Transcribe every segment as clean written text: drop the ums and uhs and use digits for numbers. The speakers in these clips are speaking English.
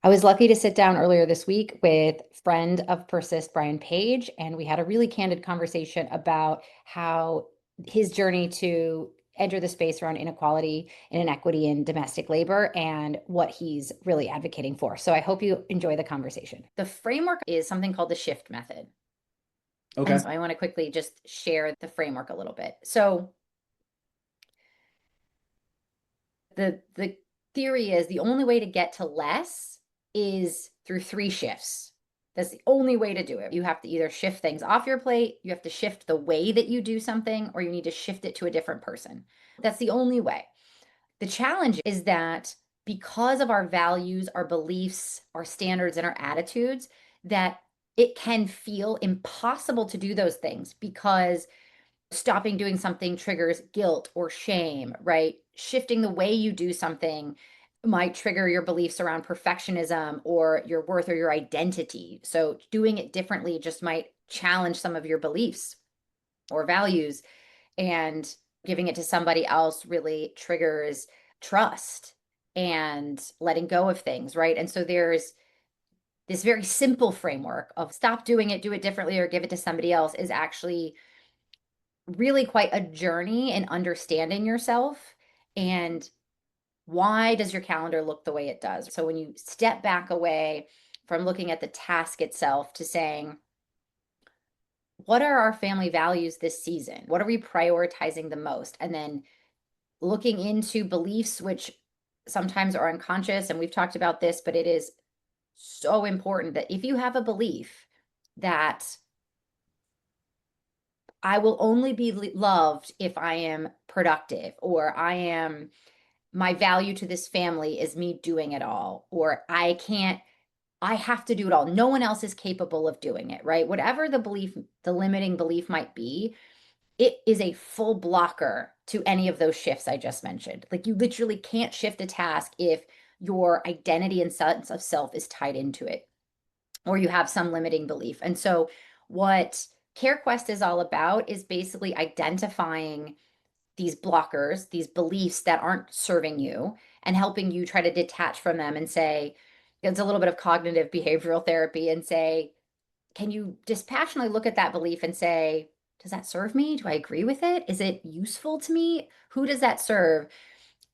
I was lucky to sit down earlier this week with friend of Persist, Brian Page, and we had a really candid conversation about how his journey to enter the space around inequality and inequity in domestic labor and what he's really advocating for. So I hope you enjoy the conversation. The framework is something called the shift method. And Okay. so I want to quickly just share the framework a little bit. So the theory is the only way to get to less is through three shifts. That's the only way to do it. You have to either shift things off your plate, you have to shift the way that you do something, or you need to shift it to a different person. That's the only way. The challenge is that because of our values, our beliefs, our standards, and our attitudes, that it can feel impossible to do those things because stopping doing something triggers guilt or shame, right? Shifting the way you do something might trigger your beliefs around perfectionism or your worth or your identity. So doing it differently just might challenge some of your beliefs or values, and giving it to somebody else really triggers trust and letting go of things, right? And so there's this very simple framework of stop doing it, do it differently, or give it to somebody else is actually really quite a journey in understanding yourself and why does your calendar look the way it does. So when you step back away from looking at the task itself to saying, what are our family values this season? What are we prioritizing the most? And then looking into beliefs, which sometimes are unconscious. And we've talked about this, but it is so important that if you have a belief that I will only be loved if I am productive, or my value to this family is me doing it all, or I have to do it all. No one else is capable of doing it, right? Whatever the belief, the limiting belief might be, it is a full blocker to any of those shifts I just mentioned. Like you literally can't shift a task if your identity and sense of self is tied into it, or you have some limiting belief. And so, what CareQuest is all about is basically identifying these blockers, these beliefs that aren't serving you, and helping you try to detach from them and say, it's a little bit of cognitive behavioral therapy, and say, can you dispassionately look at that belief and say, does that serve me? Do I agree with it? Is it useful to me? Who does that serve?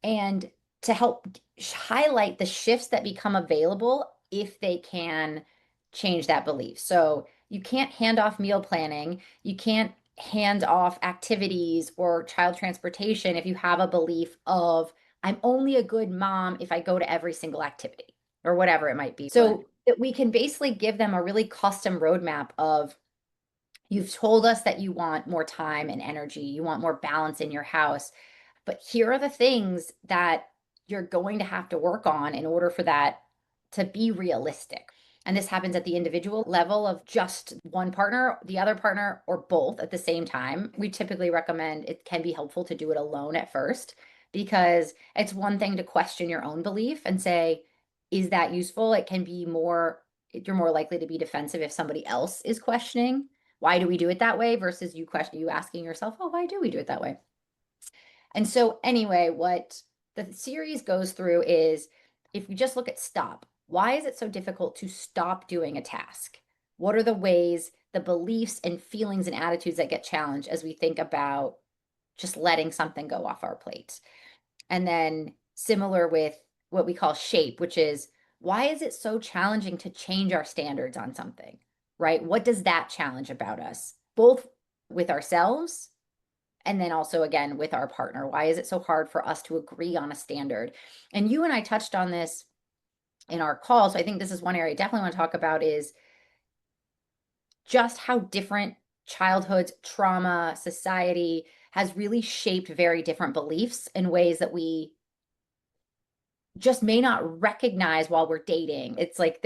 And to help highlight the shifts that become available if they can change that belief. So you can't hand off meal planning, you can't hand off activities or child transportation if you have a belief of, I'm only a good mom if I go to every single activity or whatever it might be. Right. So that we can basically give them a really custom roadmap of, you've told us that you want more time and energy, you want more balance in your house, but here are the things that you're going to have to work on in order for that to be realistic. And this happens at the individual level of just one partner, the other partner, or both at the same time. We typically recommend it can be helpful to do it alone at first, because it's one thing to question your own belief and say, is that useful? It can be more, you're more likely to be defensive if somebody else is questioning, why do we do it that way, versus you asking yourself, oh, why do we do it that way? And so, anyway, what the series goes through is, if we just look at stop, why is it so difficult to stop doing a task? What are the ways, the beliefs and feelings and attitudes that get challenged as we think about just letting something go off our plate? And then, similar with what we call shape, which is, why is it so challenging to change our standards on something, right? What does that challenge about us, both with ourselves and then also again with our partner? Why is it so hard for us to agree on a standard? And you and I touched on this in our call, so I think this is one area I definitely want to talk about, is just how different childhoods, trauma, society has really shaped very different beliefs in ways that we just may not recognize while we're dating. It's like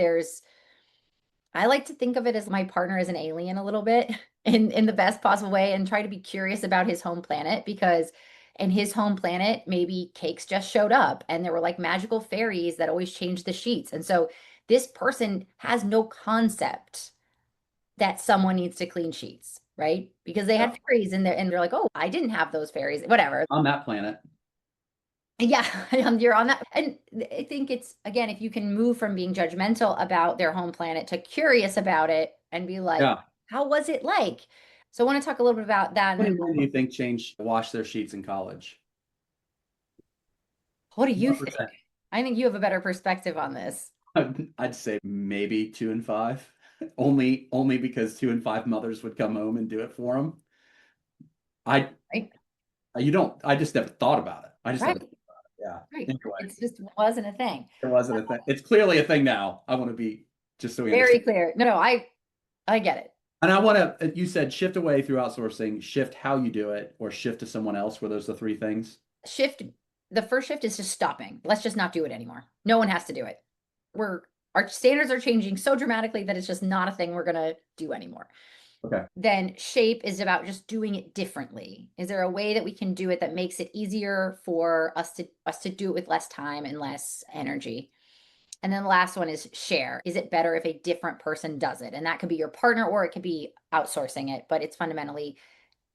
I like to think of it as my partner as an alien a little bit in the best possible way, and try to be curious about his home planet, because in his home planet, maybe cakes just showed up and there were like magical fairies that always changed the sheets. And so this person has no concept that someone needs to clean sheets, right? Because they Yeah. had fairies in there and they're like, oh, I didn't have those fairies, whatever. On that planet. Yeah, you're on that. And I think it's, again, if you can move from being judgmental about their home planet to curious about it and be like, Yeah. how was it like? So I want to talk a little bit about that. And How then many men do you think change wash their sheets in college? what do you What think? percent? I think you have a better perspective on this. I'd say maybe 2 and 5. Only because 2 and 5 mothers would come home and do it for them. I Right? you don't. I just never thought about it. I just never. Right. Yeah. Right. Anyway, It just wasn't a thing. it wasn't a thing. It's clearly a thing now. I want to be just so we Very understand. clear. No, no, I get it. And I want to. You said shift away through outsourcing, shift how you do it, or shift to someone else. Were those the three things? Shift, the first shift is just stopping. Let's just not do it anymore. No one has to do it. We're Our standards are changing so dramatically that it's just not a thing we're gonna do anymore. Okay. Then shape is about just doing it differently. Is there a way that we can do it that makes it easier for us to do it with less time and less energy? And then the last one is share. Is it better if a different person does it? And that could be your partner or it could be outsourcing it, but it's fundamentally,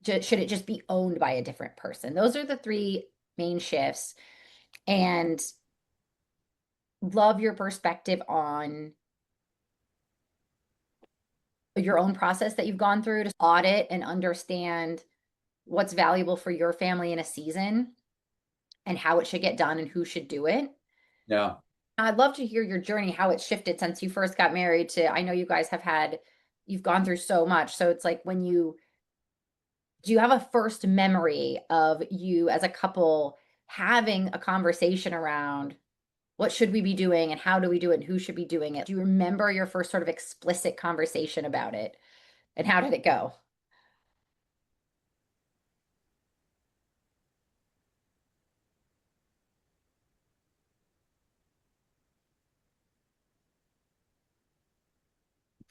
should it just be owned by a different person? Those are the three main shifts. And love your perspective on your own process that you've gone through to audit and understand what's valuable for your family in a season and how it should get done and who should do it. Yeah. I'd love to hear your journey, how it shifted since you first got married to, I know you guys you've gone through so much. So it's like do you have a first memory of you as a couple having a conversation around what should we be doing and how do we do it and who should be doing it? Do you remember your first sort of explicit conversation about it and how did it go?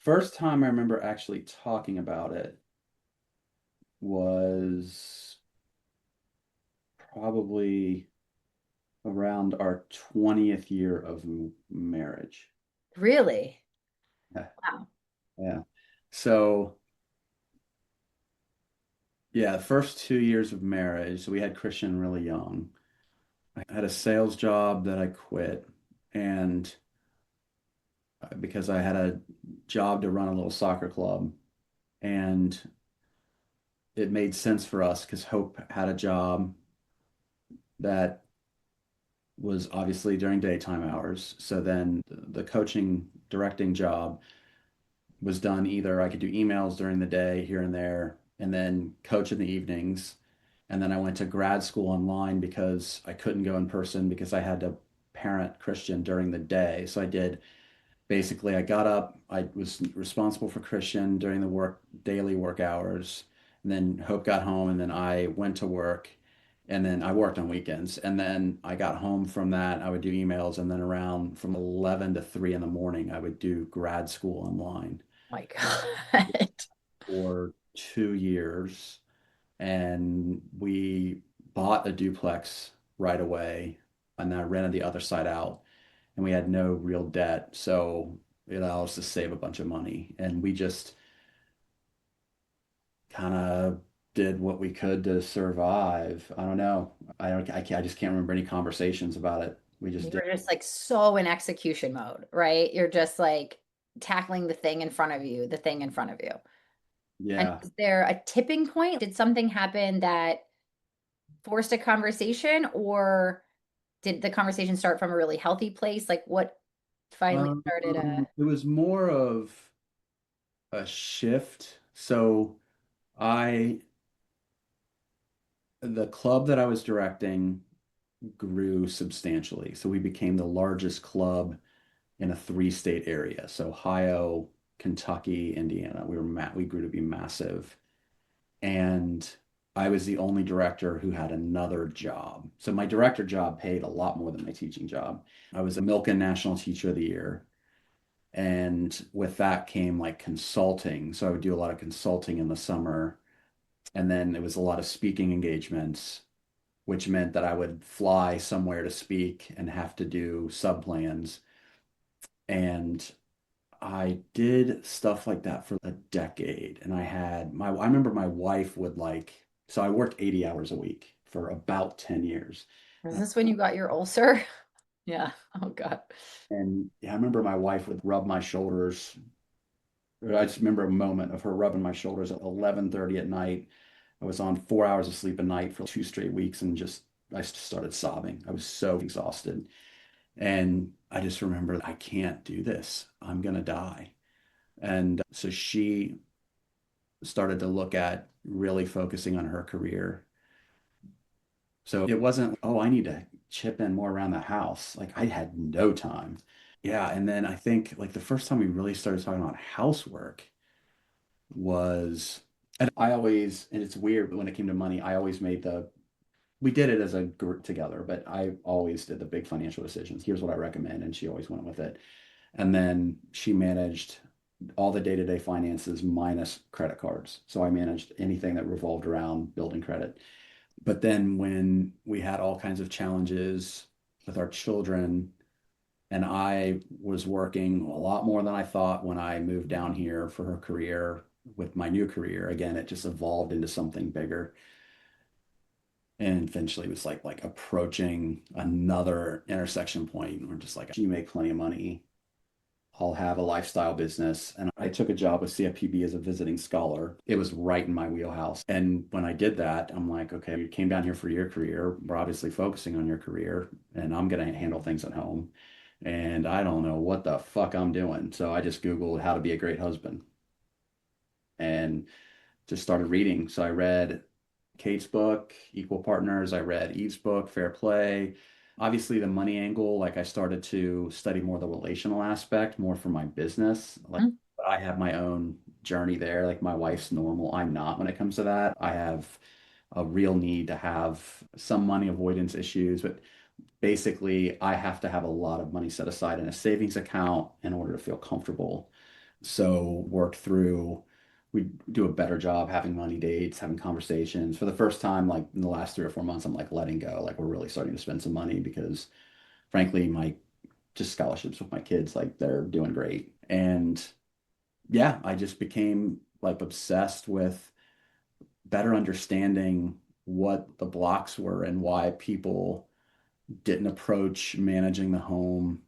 First time I remember actually talking about it was probably around our 20th year of marriage. Really? Yeah. Wow. Yeah. So, yeah, the first 2 years of marriage, so we had Christian really young. I had a sales job that I quit, and because I had a job to run a little soccer club, and it made sense for us because Hope had a job that was obviously during daytime hours. So then the coaching directing job was done either I could do emails during the day here and there, and then coach in the evenings. And then I went to grad school online because I couldn't go in person because I had to parent Christian during the day. So I did basically, I got up, I was responsible for Christian during the daily work hours. And then Hope got home, and then I went to work. And then I worked on weekends. And then I got home from that, I would do emails. And then around from 11 to 3 in the morning, I would do grad school online My God. for 2 years. And we bought a duplex right away. And I rented the other side out. And we had no real debt. So it allowed us to save a bunch of money. And we just kind of did what we could to survive. I don't know. I just can't remember any conversations about it. We just You did. were just like so in execution mode, right? You're just like tackling the thing in front of you, the thing in front of you. And Yeah. is there a tipping point? Did something happen that forced a conversation, or did the conversation start from a really healthy place? Like what finally started It was more of a shift. So I, the club that I was directing grew substantially. So we became the largest club in a three-state area. So Ohio, Kentucky, Indiana. We grew to be massive. And I was the only director who had another job. So my director job paid a lot more than my teaching job. I was a Milken National Teacher of the Year. And with that came like consulting. So I would do a lot of consulting in the summer. And then it was a lot of speaking engagements, which meant that I would fly somewhere to speak and have to do sub plans. And I did stuff like that for a decade. And I remember my wife would like, so I worked 80 hours a week for about 10 years. Is this when you got your ulcer? Yeah. Oh God. And yeah, I remember my wife would rub my shoulders. I just remember a moment of her rubbing my shoulders at 11:30 at night. I was on 4 hours of sleep a night for 2 straight weeks and just I just started sobbing. I was so exhausted. And I just remember I can't do this. I'm gonna die. And so she started to look at really focusing on her career. So it wasn't, oh, I need to chip in more around the house. Like I had no time. Yeah. And then I think like the first time we really started talking about housework was, and I always, and it's weird, but when it came to money, I always made we did it as a group together, but I always did the big financial decisions. Here's what I recommend. And she always went with it. And then she managed all the day-to-day finances minus credit cards. So I managed anything that revolved around building credit. But then when we had all kinds of challenges with our children, and I was working a lot more than I thought when I moved down here for her career with my new career. Again, it just evolved into something bigger. And eventually it was like approaching another intersection point. We're just like, you make plenty of money. I'll have a lifestyle business. And I took a job with CFPB as a visiting scholar. It was right in my wheelhouse. And when I did that, I'm like, okay, you came down here for your career. We're obviously focusing on your career, and I'm going to handle things at home. And I don't know what the fuck I'm doing. So I just Googled how to be a great husband and just started reading. So I read Kate's book, Equal Partners. I read Eve's book, Fair Play. Obviously, the money angle, like I started to study more the relational aspect, more for my business. Like Mm. I have my own journey there. Like my wife's normal. I'm not when it comes to that. I have a real need to have some money avoidance issues, but basically, I have to have a lot of money set aside in a savings account in order to feel comfortable. So work through, we do a better job having money dates, having conversations. For the first time, like in the last 3 or 4 months, I'm like letting go. Like we're really starting to spend some money because frankly, my just scholarships with my kids, like they're doing great. And yeah, I just became like obsessed with better understanding what the blocks were and why people didn't approach managing the home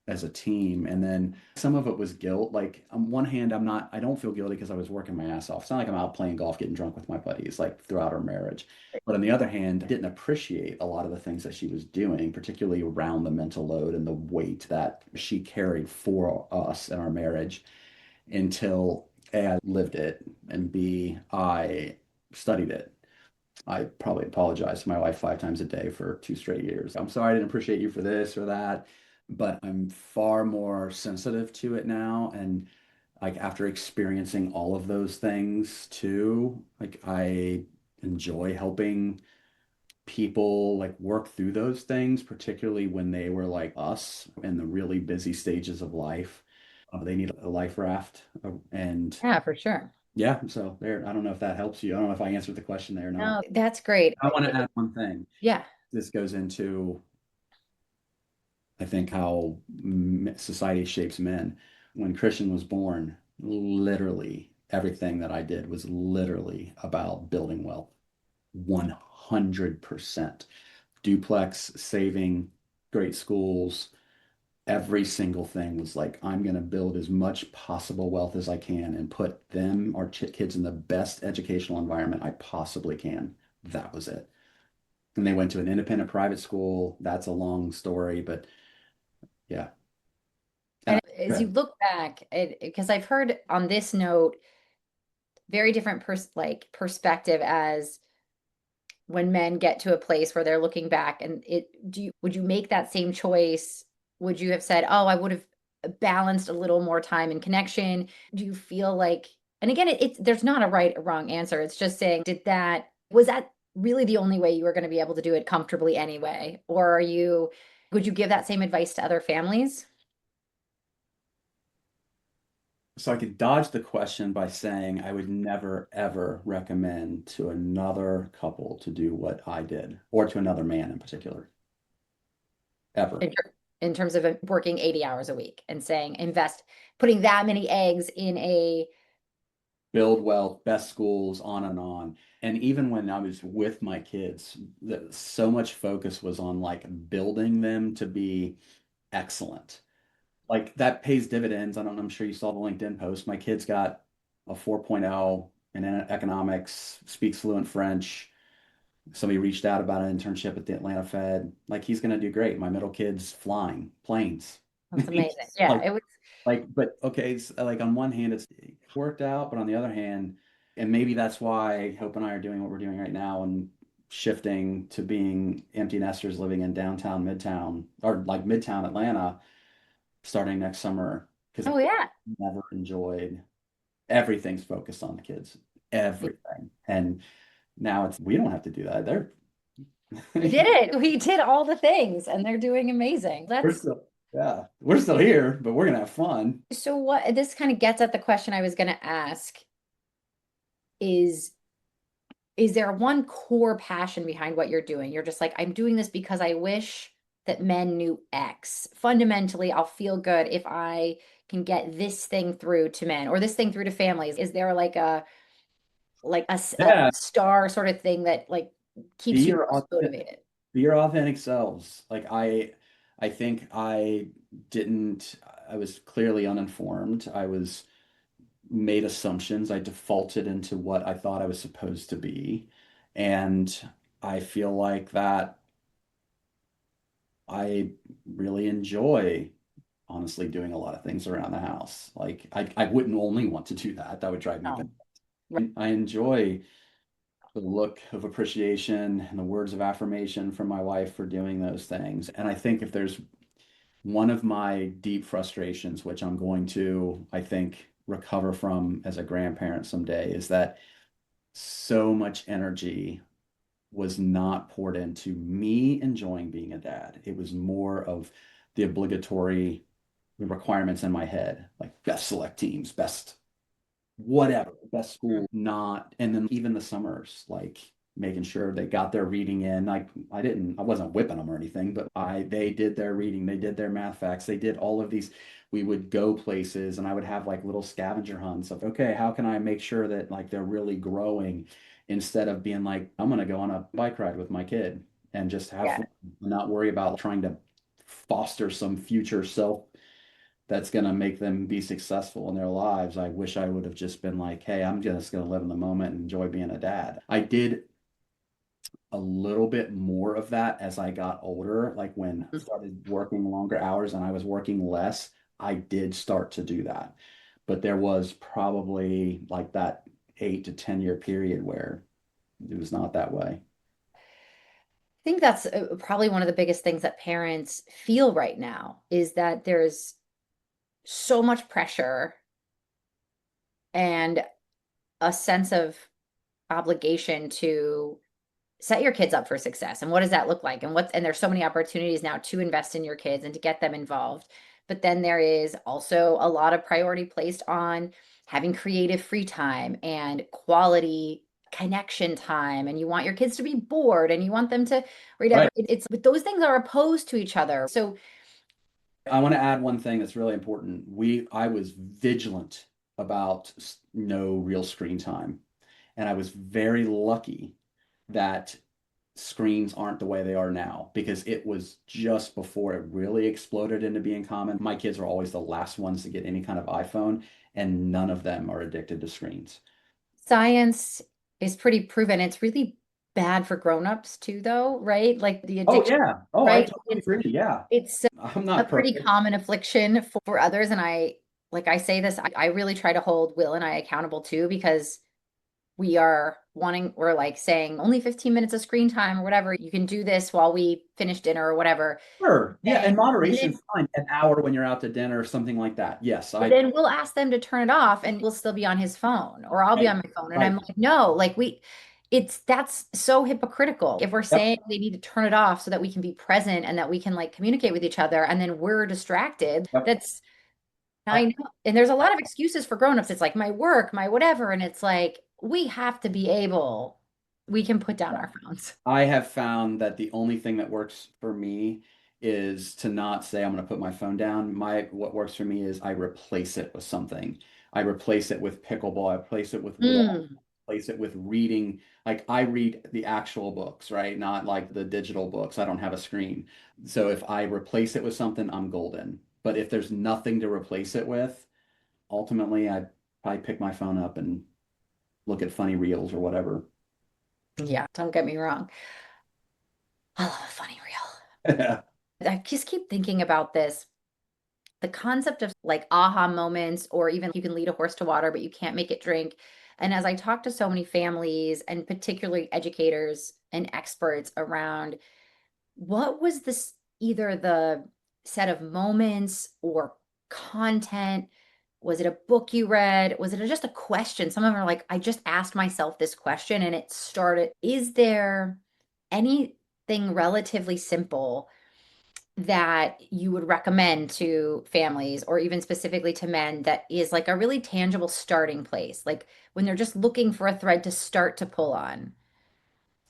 as a team. And then some of it was guilt. Like on one hand, I don't feel guilty because I was working my ass off. It's not like I'm out playing golf, getting drunk with my buddies, like throughout our marriage. But on the other hand, I didn't appreciate a lot of the things that she was doing, particularly around the mental load and the weight that she carried for us in our marriage until A, I lived it, and B, I studied it. I probably apologize to my wife 5 times a day for 2 straight years. I'm sorry I didn't appreciate you for this or that, but I'm far more sensitive to it now. And like after experiencing all of those things too, like I enjoy helping people like work through those things, particularly when they were like us in the really busy stages of life. They need a life raft. And Yeah, for sure. yeah, so there, I don't know if that helps you. I don't know if I answered the question there or not. No, that's great. I want to add one thing. Yeah. This goes into, I think, how society shapes men. When Christian was born, literally everything that I did was literally about building wealth. 100%. Duplex, saving, great schools, every single thing was like, I'm going to build as much possible wealth as I can and put them, our kids, in the best educational environment I possibly can. That was it. And they went to an independent private school. That's a long story, but yeah. And And as you look back, because I've heard on this note, very different perspective as when men get to a place where they're looking back and would you make that same choice? Would you have said, oh, I would have balanced a little more time and connection? Do you feel like, and again, it's there's not a right or wrong answer. It's just saying, was that really the only way you were going to be able to do it comfortably anyway? Or would you give that same advice to other families? so I could dodge the question by saying I would never, ever recommend to another couple to do what I did, or to another man in particular, ever. In terms of working 80 hours a week and saying, putting that many eggs in a build wealth, best schools, on and on. And even when I was with my kids, so much focus was on like building them to be excellent. Like that pays dividends. I don't know, I'm sure you saw the LinkedIn post. My kid's got a 4.0 in economics, speaks fluent French. Somebody reached out about an internship at the Atlanta Fed. Like he's going to do great. My middle kid's flying planes. That's amazing. Yeah, Like it was. but okay, it's like on one hand it's worked out, but on the other hand, and maybe that's why Hope and I are doing what we're doing right now and shifting to being empty nesters living in downtown Midtown or like Midtown Atlanta starting next summer because Oh yeah, I've never enjoyed everything's focused on the kids, everything. And now it's we don't have to do that. They're we did it. We did all the things, and they're doing amazing. we're That's still yeah, we're still here, but we're gonna have fun. so. What this kind of gets at the question I was going to ask is is there one core passion behind what you're doing? You're just like, I'm doing this because I wish that men knew X. Fundamentally, I'll feel good if I can get this thing through to men or this thing through to families. Is there like a Yeah, star sort of thing that like be keeps you your most authentic, motivated? be your authentic selves. Like I think I didn't. I was clearly uninformed. I was made assumptions. I defaulted into what I thought I was supposed to be, and I feel like that I really enjoy honestly doing a lot of things around the house. Like I wouldn't only want to do that. That would drive me No. back. I enjoy the look of appreciation and the words of affirmation from my wife for doing those things. And I think if there's one of my deep frustrations, which I'm going to, I think, recover from as a grandparent someday, is that so much energy was not poured into me enjoying being a dad. It was more of the obligatory requirements in my head, like best select teams, best whatever, best Mm. school, not, and then even the summers, like making sure they got their reading in. Like I wasn't whipping them or anything, but they did their reading, they did their math facts, they did all of these. We would go places and I would have like little scavenger hunts of, okay, how can I make sure that like they're really growing instead of being like, I'm gonna go on a bike ride with my kid and just have Yeah. fun, and not worry about trying to foster some future self that's going to make them be successful in their lives. I wish I would have just been like, hey, I'm just going to live in the moment and enjoy being a dad. I did a little bit more of that as I got older, like when I started working longer hours and I was working less, I did start to do that. But there was probably like that 8 to 10 year period where it was not that way. I think that's probably one of the biggest things that parents feel right now is that there's so much pressure and a sense of obligation to set your kids up for success. And what does that look like? And there's so many opportunities now to invest in your kids and to get them involved. But then there is also a lot of priority placed on having creative free time and quality connection time. And you want your kids to be bored and you want them to read Right. it's but those things are opposed to each other. So I want to add one thing that's really important. I was vigilant about no real screen time. And I was very lucky that screens aren't the way they are now because it was just before it really exploded into being common. My kids are always the last ones to get any kind of iPhone, and none of them are addicted to screens. science is pretty proven. It's really bad for grown-ups too, though, right? Like the Oh, addiction, yeah. Oh, I right? totally agree. Yeah. It's I'm a not pretty perfect. common affliction for others. And I say this, I really try to hold Will and I accountable too, because we're like saying only 15 minutes of screen time or whatever. You can do this while we finish dinner or whatever. Sure. Yeah. And And moderation then is fine. An hour when you're out to dinner or something like that. Yes. but then we'll ask them to turn it off and we'll still be on his phone or I'll be Right. on my phone. And I'm Right. like, no, like that's so hypocritical. If we're Yep. saying they need to turn it off so that we can be present and that we can like communicate with each other and then we're distracted, Yep. that's I know. And there's a lot of excuses for grown-ups. It's like my work, my whatever. And it's like we have to be able, we can put down our phones. I have found that the only thing that works for me is to not say I'm going to put my phone down. What works for me is I replace it with something. I replace it with pickleball. I replace it with walk. Mm, Replace it with reading. Like I read the actual books, right? Not like the digital books. I don't have a screen. So if I replace it with something, I'm golden. But if there's nothing to replace it with, ultimately I probably pick my phone up and look at funny reels or whatever. yeah, don't get me wrong. I love a funny reel. I just keep thinking about this. The concept of like aha moments, or even you can lead a horse to water, but you can't make it drink. And as I talk to so many families and particularly educators and experts around what was this, either the set of moments or content? Was it a book you read? Was it just a question? Some of them are like, I just asked myself this question and it started. Is there anything relatively simple that you would recommend to families or even specifically to men that is like a really tangible starting place? Like when they're just looking for a thread to start to pull on.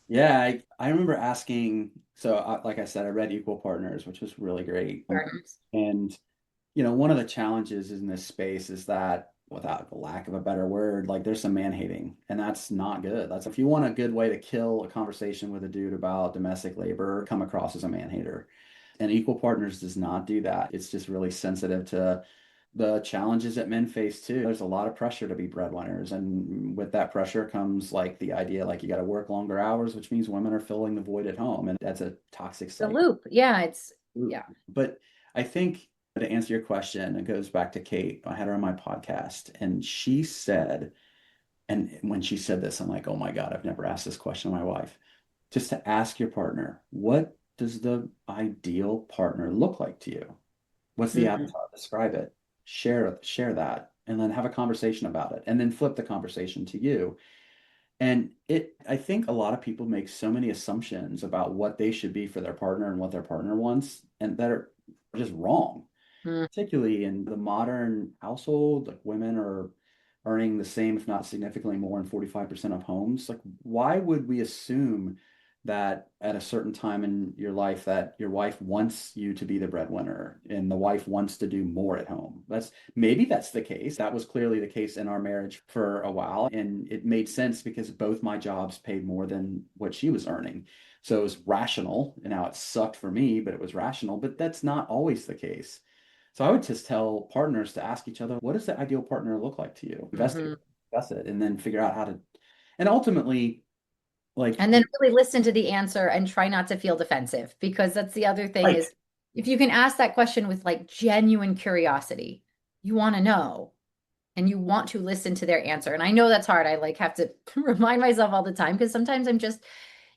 Yeah, I remember asking, so like I said, I read Equal Partners, which was really great. Partners. And, one of the challenges in this space is that without the lack of a better word, like there's some man hating, and that's not good. That's if you want a good way to kill a conversation with a dude about domestic labor, come across as a man hater. And Equal Partners does not do that. It's just really sensitive to the challenges that men face too. There's a lot of pressure to be breadwinners. And with that pressure comes like the idea like you got to work longer hours, which means women are filling the void at home. And that's a toxic The cycle. loop. Yeah, it's yeah. But I think to answer your question, it goes back to Kate. I had her on my podcast and she said, and when she said this, I'm like, oh my God, I've never asked this question to my wife. Just to ask your partner, what does the ideal partner look like to you? What's the Mhm. avatar? Describe it. Share that, and then have a conversation about it, and then flip the conversation to you. And I think a lot of people make so many assumptions about what they should be for their partner and what their partner wants, and that are just wrong. Mm. Particularly in the modern household, like women are earning the same, if not significantly more, in 45% of homes. Like, why would we assume that at a certain time in your life that your wife wants you to be the breadwinner and the wife wants to do more at home? Maybe that's the case. That was clearly the case in our marriage for a while. And it made sense because both my jobs paid more than what she was earning. So it was rational. And now it sucked for me, but it was rational. But that's not always the case. So I would just tell partners to ask each other, what does the ideal partner look like to you? Mhm. Invest it, and then figure out how to, and ultimately, like, And then really listen to the answer and try not to feel defensive, because that's the other thing right. is if you can ask that question with like genuine curiosity, you want to know and you want to listen to their answer. And I know that's hard. I like have to remind myself all the time because sometimes I'm just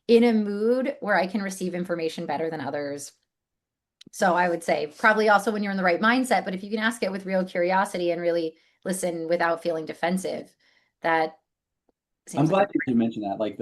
in a mood where I can receive information better than others. So I would say probably also when you're in the right mindset, but if you can ask it with real curiosity and really listen without feeling defensive, that I'm seems like a glad you mentioned that. Like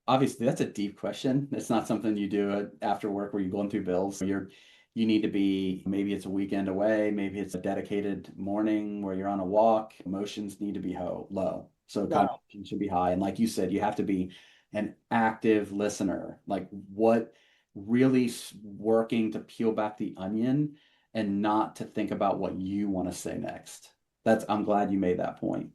obviously that's a deep question. It's not something you do after work where you're going through bills. You need to be, maybe it's a weekend away, maybe it's a dedicated morning where you're on a walk. Emotions need to be low. So low. conversation should be high. And like you said, you have to be an active listener. Like what really working to peel back the onion and not to think about what you want to say next. I'm glad you made that point.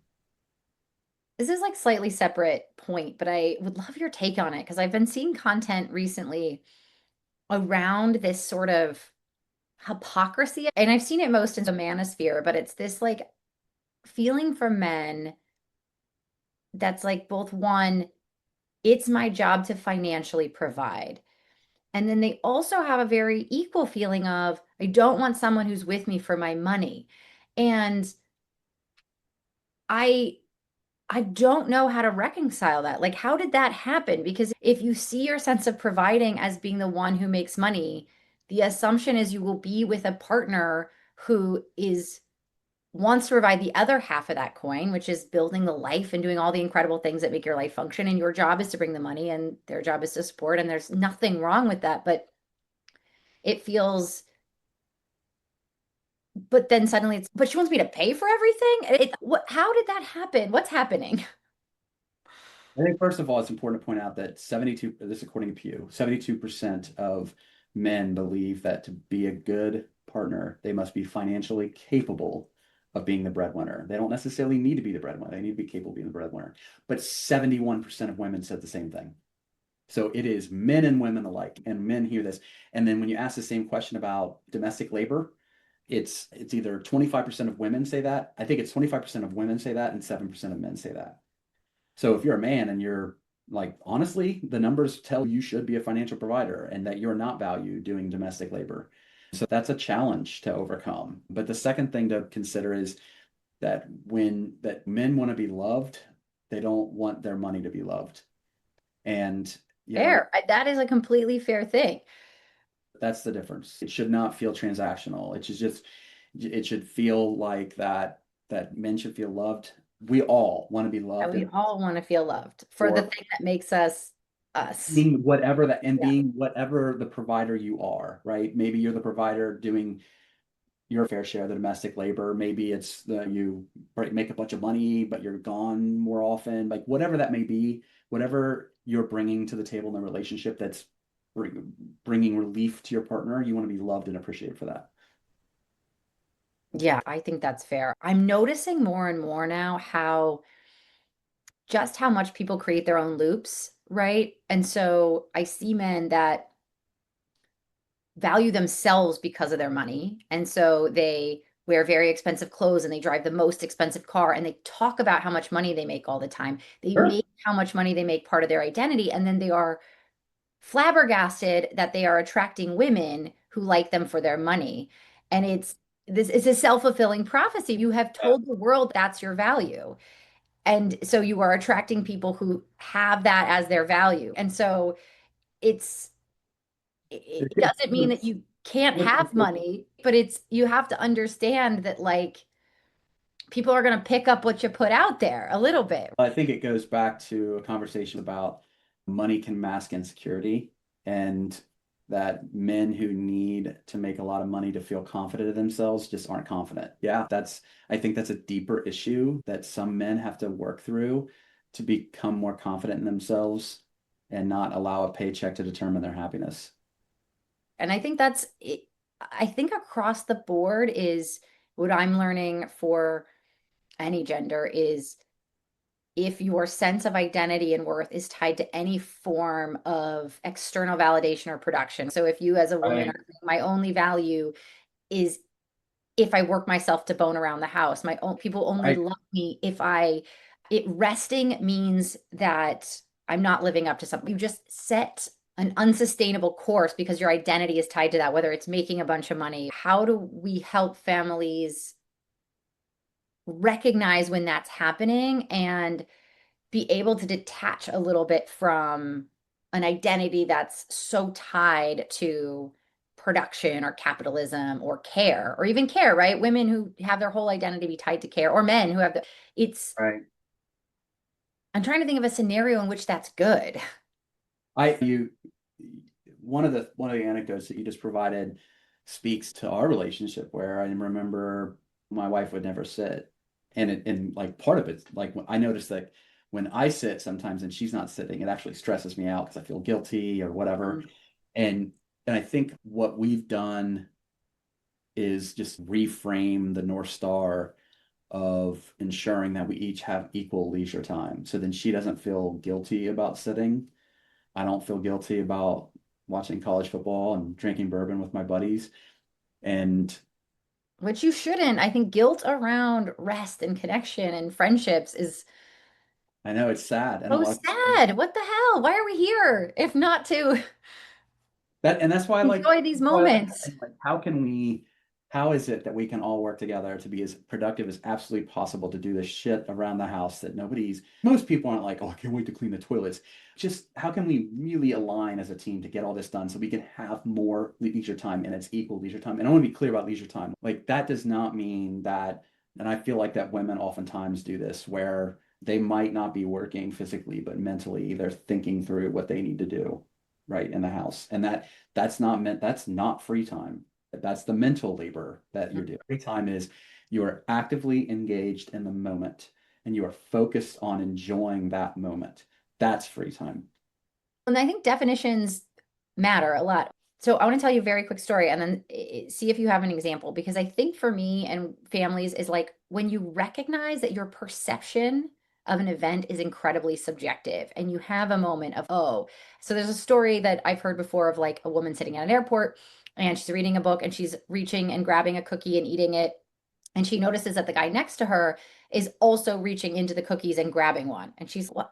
This is like slightly separate point, but I would love your take on it because I've been seeing content recently around this sort of hypocrisy. And I've seen it most in the manosphere, but it's this like feeling for men that's like both one, it's my job to financially provide. And then they also have a very equal feeling of, I don't want someone who's with me for my money. And I I don't know how to reconcile that. Like, how did that happen? Because if you see your sense of providing as being the one who makes money, the assumption is you will be with a partner who is wants to provide the other half of that coin, which is building the life and doing all the incredible things that make your life function. And your job is to bring the money and their job is to support. And there's nothing wrong with that. But it feels, but then suddenly it's, but she wants me to pay for everything. How did that happen? What's happening? I think first of all, it's important to point out that 72, this is according to Pew, 72% of men believe that to be a good partner, they must be financially capable of being the breadwinner. They don't necessarily need to be the breadwinner. They need to be capable of being the breadwinner. But 71% of women said the same thing. So it is men and women alike, and men hear this. And then when you ask the same question about domestic labor, it's either 25% of women say that. I think it's 25% of women say that and 7% of men say that. So if you're a man and you're like, honestly, the numbers tell you should be a financial provider and that you're not valued doing domestic labor. So that's a challenge to overcome. But the second thing to consider is that when that men want to be loved, they don't want their money to be loved. And Fair. That is a completely fair thing. that's the difference. It should not feel transactional. It should feel like that men should feel loved. We all want to be And loved we and all want to feel loved for the for thing that makes us us. being whatever that and Yeah. being whatever the provider you are, right? Maybe you're the provider doing your fair share of the domestic labor. Maybe it's you make a bunch of money, but you're gone more often. Like whatever that may be, whatever you're bringing to the table in a relationship that's bringing relief to your partner, you want to be loved and appreciated for that. Yeah, I think that's fair. I'm noticing more and more now just how much people create their own loops, right? And so I see men that value themselves because of their money. And so they wear very expensive clothes and they drive the most expensive car and they talk about how much money they make all the time. They Sure. make how much money they make part of their identity. And then they are flabbergasted that they are attracting women who like them for their money. And it's a self-fulfilling prophecy. You have told the world that's your value. And so you are attracting people who have that as their value. And so it's it doesn't mean that you can't have money, but it's you have to understand that like people are going to pick up what you put out there a little bit. I think it goes back to a conversation about money can mask insecurity and that men who need to make a lot of money to feel confident in themselves just aren't confident. Yeah, I think that's a deeper issue that some men have to work through to become more confident in themselves and not allow a paycheck to determine their happiness. And I think that's it. I think across the board is what I'm learning for any gender is if your sense of identity and worth is tied to any form of external validation or production. So if you as a woman are Right. saying, my only value is if I work myself to bone around the house, my own people only Right. love me if it resting means that I'm not living up to something. You just set an unsustainable course because your identity is tied to that, whether it's making a bunch of money. How do we help families recognize when that's happening and be able to detach a little bit from an identity that's so tied to production or capitalism or care or even care, right? Women who have their whole identity be tied to care or men who have it's, Right. I'm trying to think of a scenario in which that's good. I you one of the anecdotes that you just provided speaks to our relationship where I remember my wife would never sit. And like part of it, like when I noticed that when I sit sometimes and she's not sitting, it actually stresses me out because I feel guilty or whatever. Mm. And and I think what we've done is just reframe the North Star of ensuring that we each have equal leisure time. So then she doesn't feel guilty about sitting. I don't feel guilty about watching college football and drinking bourbon with my buddies. And Which you shouldn't. I think guilt around rest and connection and friendships is I know it's sad. And a so lot of people sad. What the hell? Why are we here if not to and that's why enjoy these that's why I like moments? saying, like how is it that we can all work together to be as productive as absolutely possible to do the shit around the house that most people aren't like, oh, I can't wait to clean the toilets. Just how can we really align as a team to get all this done so we can have more leisure time and it's equal leisure time. And I want to be clear about leisure time. Like that does not mean that, and I feel like that women oftentimes do this where they might not be working physically, but mentally they're thinking through what they need to do right in the house. And that's not free time. That's the mental labor that you're doing. Free time is you are actively engaged in the moment and you are focused on enjoying that moment. That's free time. And I think definitions matter a lot. So I want to tell you a very quick story and then see if you have an example because I think for me and families is like when you recognize that your perception of an event is incredibly subjective and you have a moment of, oh, so there's a story that I've heard before of like a woman sitting at an airport and she's reading a book and she's reaching and grabbing a cookie and eating it. And she notices that the guy next to her is also reaching into the cookies and grabbing one. And she's, what?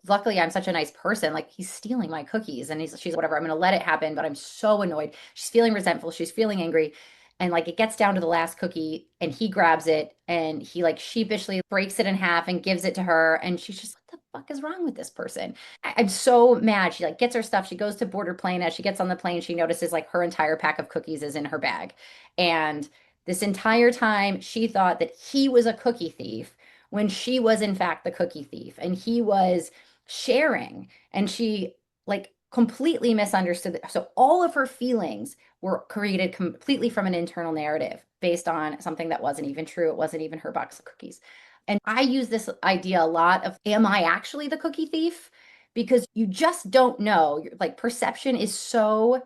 Luckily I'm such a nice person. Like he's stealing my cookies and she's whatever. I'm going to let it happen, but I'm so annoyed. She's feeling resentful. She's feeling angry. And like it gets down to the last cookie and he grabs it and he like sheepishly breaks it in half and gives it to her. And she's just, what the fuck is wrong with this person? I'm so mad. She like gets her stuff. She goes to board her plane. As she gets on the plane, she notices like her entire pack of cookies is in her bag. And this entire time she thought that he was a cookie thief when she was in fact the cookie thief. And he was sharing and she like completely misunderstood it. So all of her feelings were created completely from an internal narrative based on something that wasn't even true. It wasn't even her box of cookies. And I use this idea a lot of, am I actually the cookie thief? Because you just don't know. Like perception is so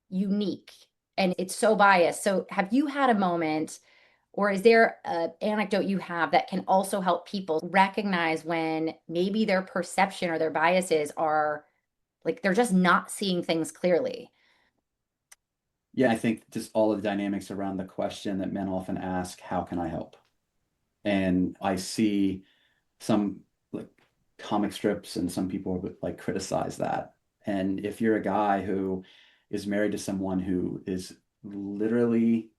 unique and it's so biased. So have you had a moment or is there an anecdote you have that can also help people recognize when maybe their perception or their biases are like they're just not seeing things clearly? Yeah, I think just all of the dynamics around the question that men often ask, how can I help? And I see some like comic strips and some people would like criticize that. And if you're a guy who is married to someone who is literally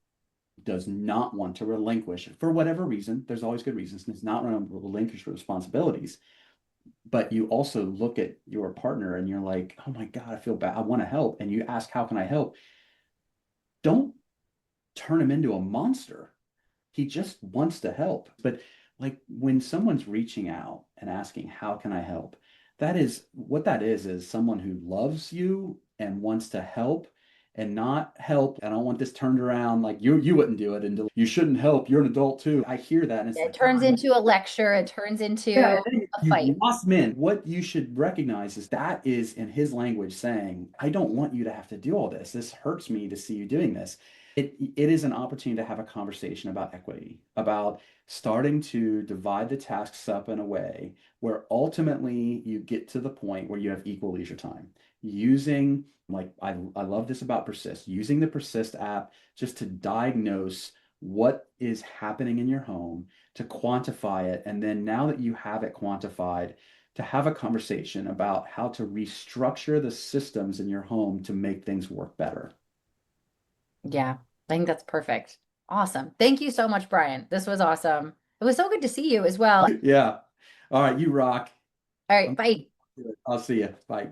does not want to relinquish for whatever reason, there's always good reasons, and it's not want to relinquish responsibilities. But you also look at your partner and you're like, oh my God, I feel bad. I want to help. And you ask, how can I help? Don't turn him into a monster. He just wants to help. But like when someone's reaching out and asking, how can I help? That is what that is someone who loves you and wants to help and not help. And I don't want this turned around like you wouldn't do it and you shouldn't help. You're an adult too. I hear that and it's It like, oh, turns into a lecture, it turns yeah, into a you fight. lost men. What you should recognize is that is in his language saying, I don't want you to have to do all this. This hurts me to see you doing this. It is an opportunity to have a conversation about equity, about starting to divide the tasks up in a way where ultimately you get to the point where you have equal leisure time. Using, like, I love this about Persist, using the Persist app just to diagnose what is happening in your home to quantify it. And then now that you have it quantified, to have a conversation about how to restructure the systems in your home to make things work better. Yeah, I think that's perfect. Awesome. Thank you so much, Brian. This was awesome. It was so good to see you as well. Yeah. All right, you rock. All right, I'm, bye. I'll see you. Bye.